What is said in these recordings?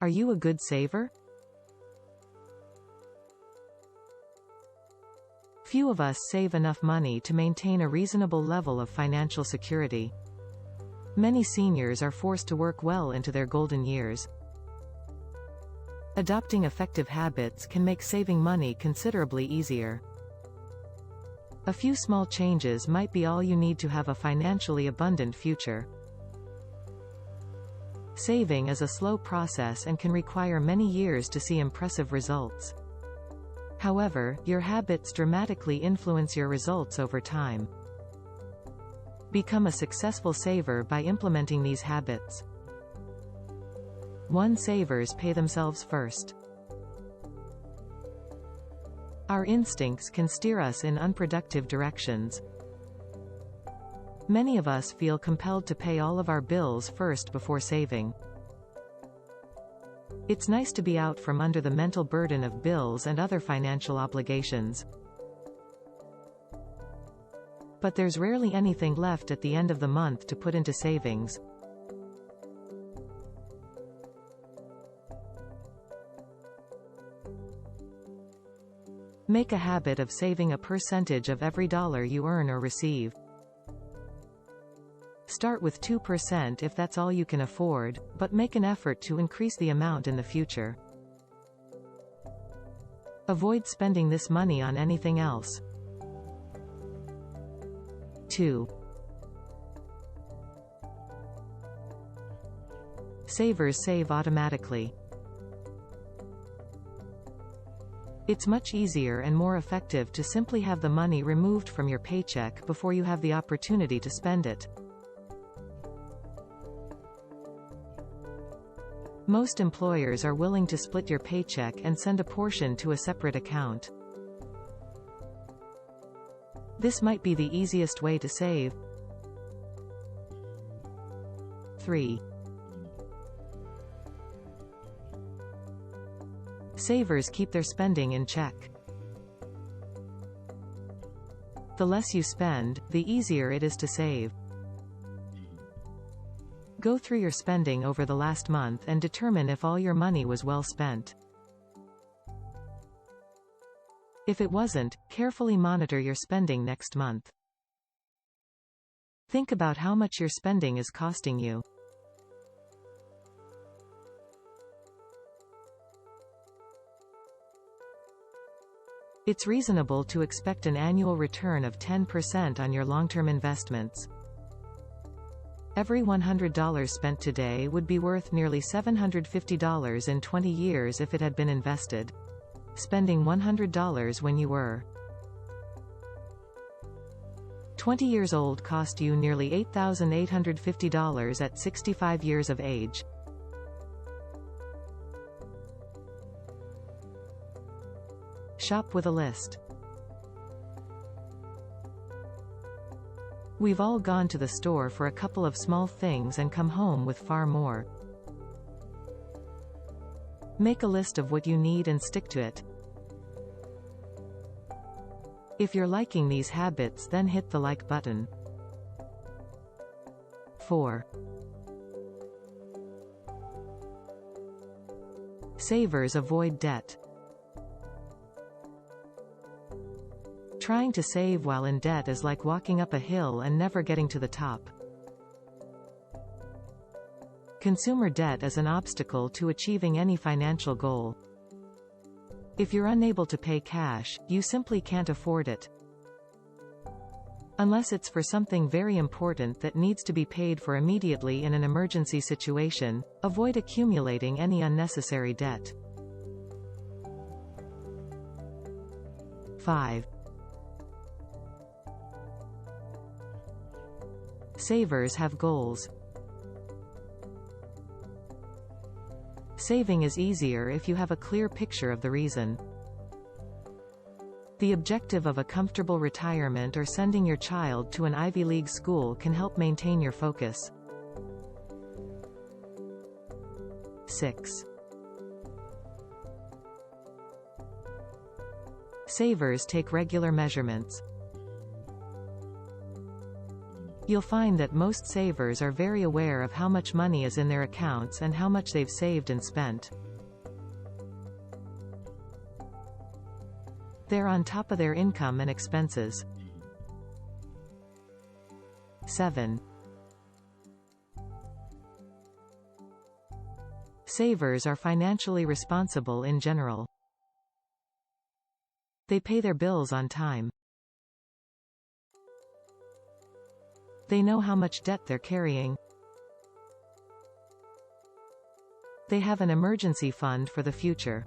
Are you a good saver? Few of us save enough money to maintain a reasonable level of financial security. Many seniors are forced to work well into their golden years. Adopting effective habits can make saving money considerably easier. A few small changes might be all you need to have a financially abundant future. Saving is a slow process and can require many years to see impressive results. However, your habits dramatically influence your results over time. Become a successful saver by implementing these habits. 1. Savers pay themselves first. Our instincts can steer us in unproductive directions. Many of us feel compelled to pay all of our bills first before saving. It's nice to be out from under the mental burden of bills and other financial obligations. But there's rarely anything left at the end of the month to put into savings. Make a habit of saving a percentage of every dollar you earn or receive. Start with 2% if that's all you can afford, but make an effort to increase the amount in the future. Avoid spending this money on anything else. 2. Savers save automatically. It's much easier and more effective to simply have the money removed from your paycheck before you have the opportunity to spend it. Most employers are willing to split your paycheck and send a portion to a separate account. This might be the easiest way to save. 3. Savers keep their spending in check. The less you spend, the easier it is to save. Go through your spending over the last month and determine if all your money was well spent. If it wasn't, carefully monitor your spending next month. Think about how much your spending is costing you. It's reasonable to expect an annual return of 10% on your long-term investments. Every $100 spent today would be worth nearly $750 in 20 years if it had been invested. Spending $100 when you were 20 years old cost you nearly $8,850 at 65 years of age. Shop with a list. We've all gone to the store for a couple of small things and come home with far more. Make a list of what you need and stick to it. If you're liking these habits, then hit the like button. 4. Savers avoid debt. Trying to save while in debt is like walking up a hill and never getting to the top. Consumer debt is an obstacle to achieving any financial goal. If you're unable to pay cash, you simply can't afford it. Unless it's for something very important that needs to be paid for immediately in an emergency situation, avoid accumulating any unnecessary debt. 5. Savers have goals. Saving is easier if you have a clear picture of the reason. The objective of a comfortable retirement or sending your child to an Ivy League school can help maintain your focus. 6. Savers take regular measurements. You'll find that most savers are very aware of how much money is in their accounts and how much they've saved and spent. They're on top of their income and expenses. 7. Savers are financially responsible in general. They pay their bills on time. They know how much debt they're carrying. They have an emergency fund for the future.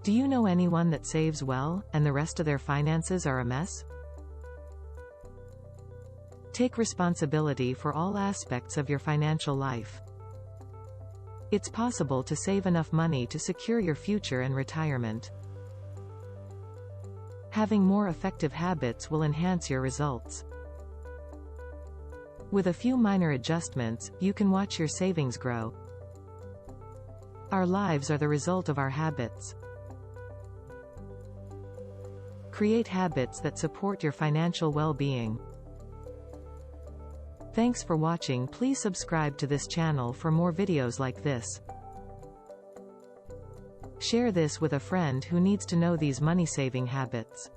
Do you know anyone that saves well, and the rest of their finances are a mess? Take responsibility for all aspects of your financial life. It's possible to save enough money to secure your future and retirement. Having more effective habits will enhance your results. With a few minor adjustments, you can watch your savings grow. Our lives are the result of our habits. Create habits that support your financial well-being. Thanks for watching. Please subscribe to this channel for more videos like this. Share this with a friend who needs to know these money-saving habits.